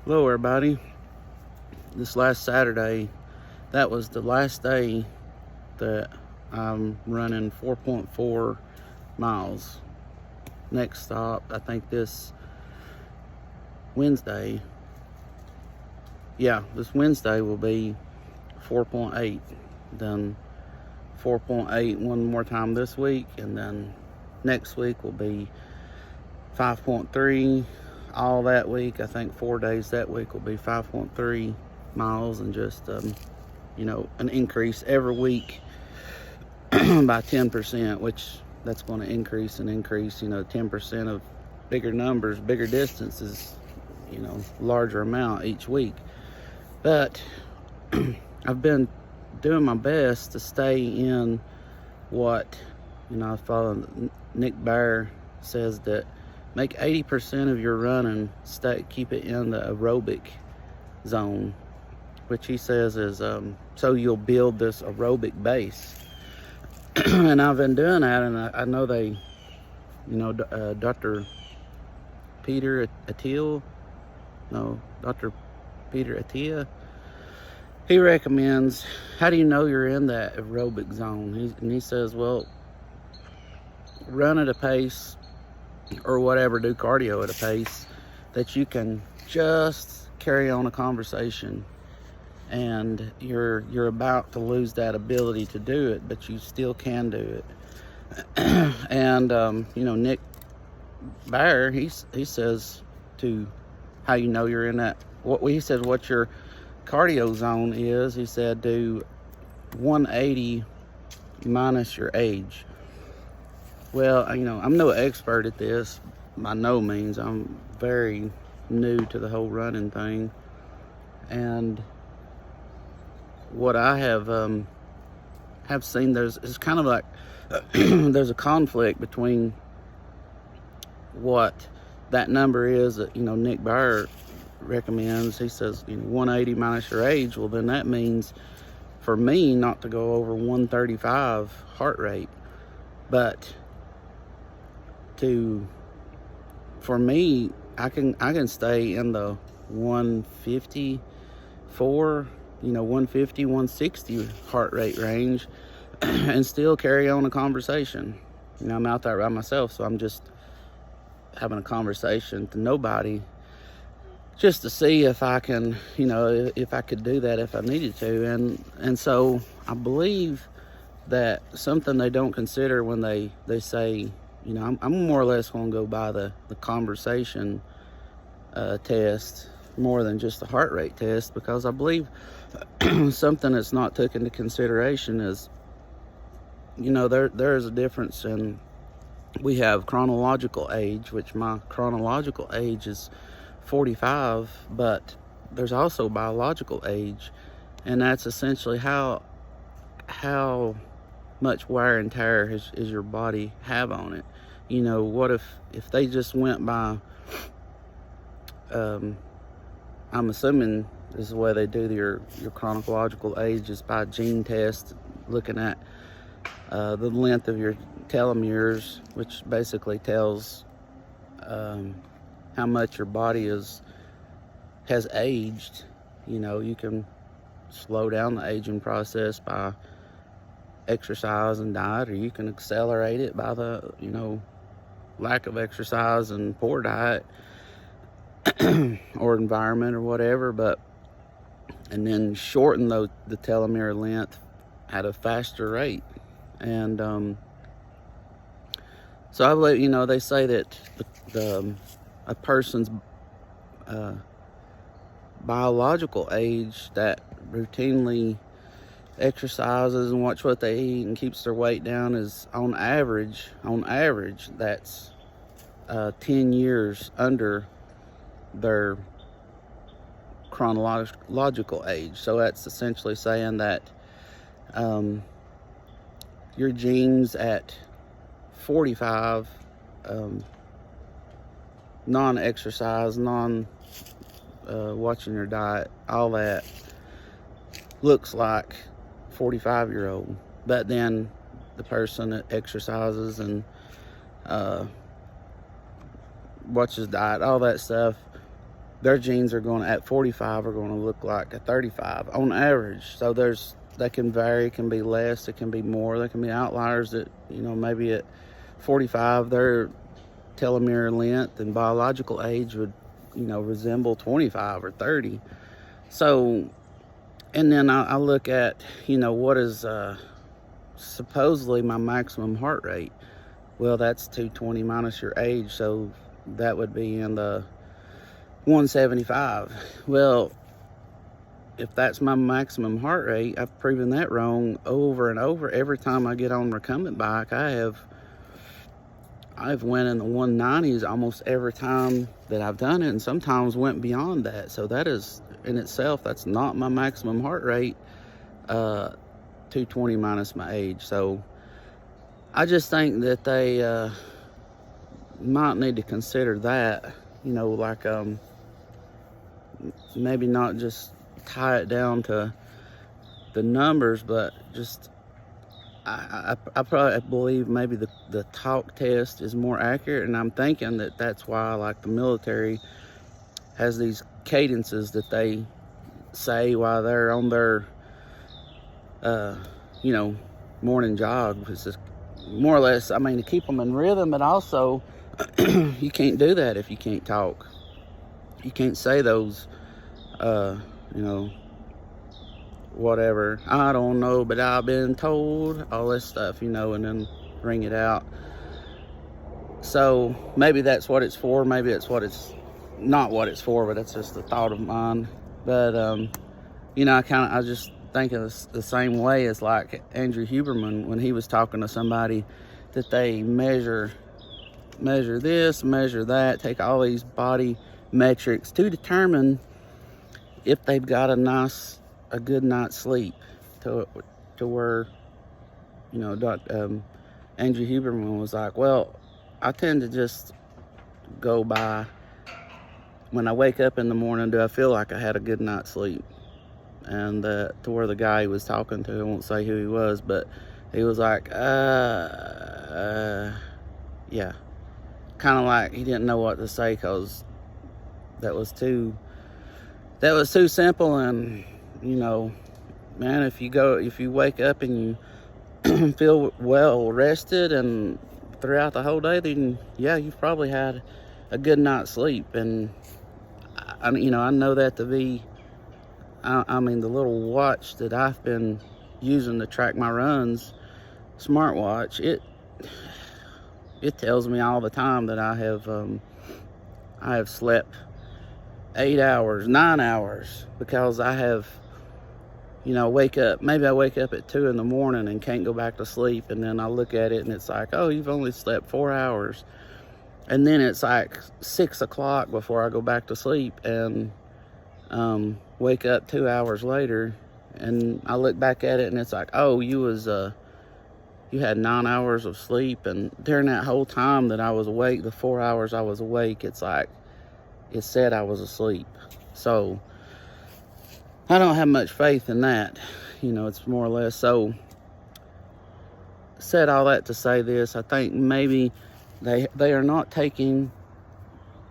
Hello everybody. This last Saturday, that was the last day that I'm running 4.4 miles. Next stop, I think this Wednesday. This Wednesday will be 4.8. Then 4.8 one more time this week, and then next week will be 5.3. All that week, I think 4 days that week will be 5.3 miles, and just an increase every week by 10%, which that's going to increase and increase. 10% of bigger numbers, bigger distances, larger amount each week. But I've been doing my best to stay in what I follow. Nick Bear says that make 80% of your running, keep it in the aerobic zone, which he says is so you'll build this aerobic base. And I've been doing that, and I know they, Dr. Peter Attia, he recommends, how do you know you're in that aerobic zone? He says, well, run at a pace or whatever, do cardio at a pace that you can just carry on a conversation, and you're about to lose that ability to do it, but you still can do it. And Nick Bayer, he says to how you know you're in that, he says what your cardio zone is. He said do 180 minus your age. Well, I'm no expert at this by no means. I'm very new to the whole running thing, and what I have seen, it's kind of like there's a conflict between what that number is that Nick Bayer recommends. He says 180 minus your age. Well, then that means for me not to go over 135 heart rate, but for me, I can stay in the 154, 150, 160 heart rate range and still carry on a conversation. I'm out there by myself, so I'm just having a conversation to nobody, just to see if I can, if I could do that if I needed to. And so I believe that something they don't consider when they say, I'm more or less going to go by the conversation test more than just the heart rate test, because I believe something that's not taken into consideration is, there is a difference in, we have chronological age, which my chronological age is 45, but there's also biological age, and that's essentially how much wear and tear is your body have on it. What if they just went by, I'm assuming this is the way they do your chronological age, is by gene test, looking at the length of your telomeres, which basically tells how much your body has aged. You can slow down the aging process by exercise and diet, or you can accelerate it by the lack of exercise and poor diet or environment or whatever, and then shorten the telomere length at a faster rate. And so I believe, they say that a person's biological age that routinely exercises and watch what they eat and keeps their weight down is on average that's 10 years under their chronological age. So that's essentially saying that your genes at 45, non-exercise, watching your diet, all that looks like 45-year-old. But then the person that exercises and watches diet, all that stuff, their genes are going to, at 45, are going to look like a 35 on average. So that can vary, it can be less, it can be more. There can be outliers that, maybe at 45, their telomere length and biological age would, resemble 25 or 30. So, and then I look at, what is supposedly my maximum heart rate. Well, that's 220 minus your age, so that would be in the 175. Well, if that's my maximum heart rate, I've proven that wrong over and over. Every time I get on a recumbent bike, I've went in the 190s almost every time that I've done it, and sometimes went beyond that. So that is, in itself, that's not my maximum heart rate, 220 minus my age. So I just think that they might need to consider that, like maybe not just tie it down to the numbers, but just I probably believe maybe the talk test is more accurate, and I'm thinking that that's why, like, the military has these cadences that they say while they're on their morning jog. It's just more or less, to keep them in rhythm, but also you can't do that if you can't talk. You can't say those whatever, I don't know, but I've been told, all this stuff, and then ring it out. So maybe that's what it's for. Maybe it's not what it's for, but it's just a thought of mine. But I just think of the same way as like Andrew Huberman when he was talking to somebody, that they measure this, measure that, take all these body metrics to determine if they've got a good night's sleep, to where, Andrew Huberman was like, well, I tend to just go by, when I wake up in the morning, do I feel like I had a good night's sleep? And to where the guy he was talking to, I won't say who he was, but he was like, yeah. Kind of like he didn't know what to say, because that was too simple. And man, if you wake up and you feel well rested and throughout the whole day, then yeah, you've probably had a good night's sleep. And I know that to be, the little watch that I've been using to track my runs, smartwatch, it tells me all the time that I have slept 8 hours, 9 hours, because I have, wake up at 2 in the morning and can't go back to sleep, and then I look at it and it's like, oh, you've only slept 4 hours, and then it's like 6 o'clock before I go back to sleep, and wake up 2 hours later, and I look back at it and it's like, oh, you had 9 hours of sleep, and during that whole time that I was awake, the 4 hours I was awake, it's like it said I was asleep. So I don't have much faith in that. It's more or less. So said all that to say this, I think maybe they are not taking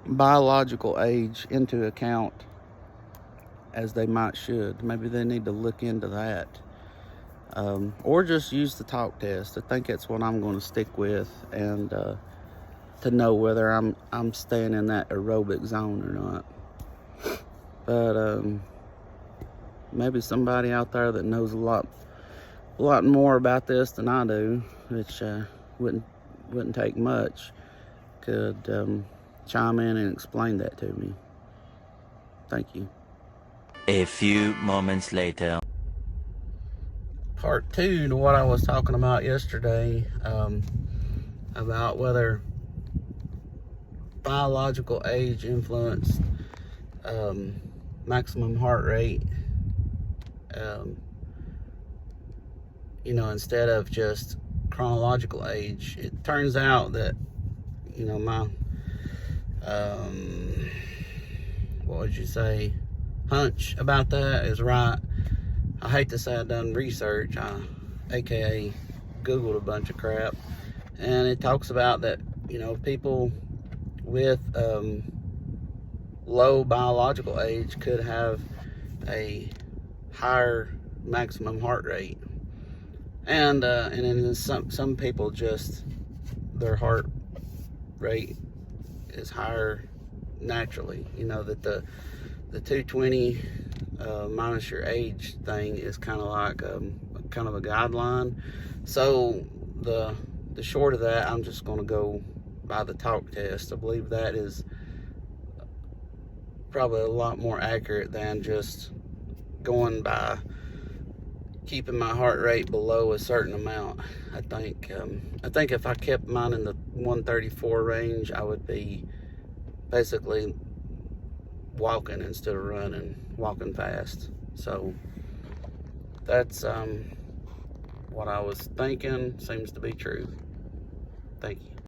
biological age into account as they might should. Maybe they need to look into that. Or just use the talk test. I think that's what I'm going to stick with, and to know whether I'm staying in that aerobic zone or not. But maybe somebody out there that knows a lot more about this than I do, which wouldn't take much, could chime in and explain that to me. Thank you. A few moments later. Part 2 to what I was talking about yesterday, about whether biological age influenced maximum heart rate, instead of just chronological age. It turns out that, my what would you say, hunch about that is right. I hate to say I've done research, aka Googled a bunch of crap, and it talks about that, people with low biological age could have a higher maximum heart rate. And then some people just, their heart rate is higher naturally. You know, that the 220 minus your age thing is kind of like kind of a guideline. So the short of that, I'm just going to go by the talk test. I believe that is probably a lot more accurate than just going by keeping my heart rate below a certain amount. I think if I kept mine in the 134 range, I would be basically walking instead of running, walking fast. So that's what I was thinking. Seems to be true. Thank you.